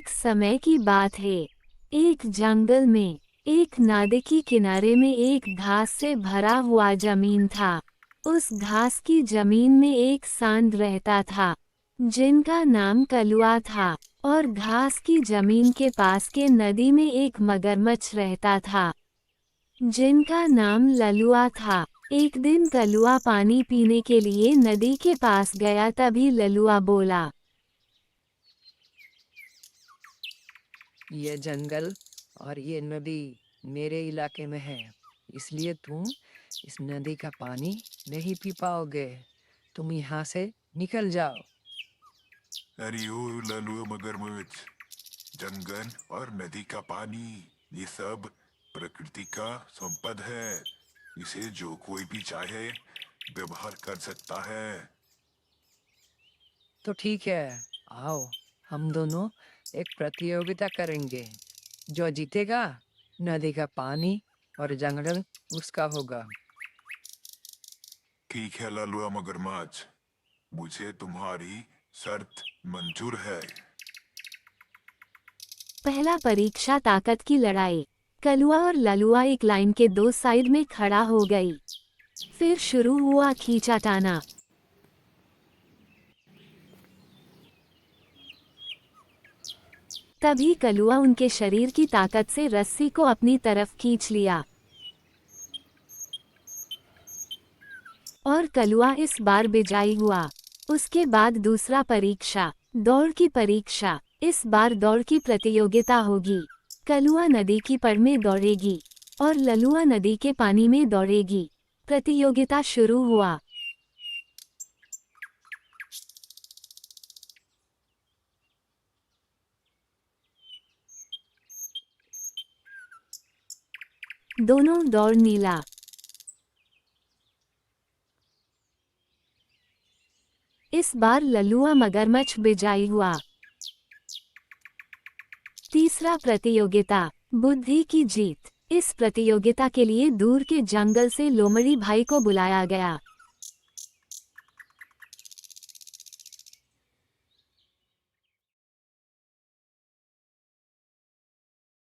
एक समय की बात है। एक जंगल में एक नदी के किनारे में एक घास से भरा हुआ जमीन था। उस घास की जमीन में एक सांड रहता था जिनका नाम कलुआ था, और घास की जमीन के पास के नदी में एक मगरमच्छ रहता था जिनका नाम ललुआ था। एक दिन कलुआ पानी पीने के लिए नदी के पास गया, तभी ललुआ बोला, ये जंगल और ये नदी मेरे इलाके में है, इसलिए तुम इस नदी का पानी नहीं पी पाओगे। तुम यहाँ से निकल जाओ। अरे ओ ललुआ मगरमच्छ, जंगल और नदी का पानी ये सब प्रकृति का संपद है। इसे जो कोई भी चाहे व्यवहार कर सकता है। तो ठीक है, आओ हम दोनों एक प्रतियोगिता करेंगे। जो जीतेगा नदी का पानी और जंगल उसका होगा। ठीक है ललुआ मगरमच्छ, मुझे तुम्हारी शर्त मंजूर है। पहला परीक्षा ताकत की लड़ाई। कलुआ और ललुआ एक लाइन के दो साइड में खड़ा हो गई। फिर शुरू हुआ खींचाताना। तभी कलुआ उनके शरीर की ताकत से रस्सी को अपनी तरफ खींच लिया, और कलुआ इस बार विजयी हुआ। उसके बाद दूसरा परीक्षा, दौड़ की परीक्षा। इस बार दौड़ की प्रतियोगिता होगी। कलुआ नदी की पड़ में दौड़ेगी और ललुआ नदी के पानी में दौड़ेगी। प्रतियोगिता शुरू हुआ। दोनों दौड़ नीला। इस बार ललुआ मगरमच्छ विजयी हुआ। तीसरा प्रतियोगिता, बुद्धि की जीत। इस प्रतियोगिता के लिए दूर के जंगल से लोमड़ी भाई को बुलाया गया।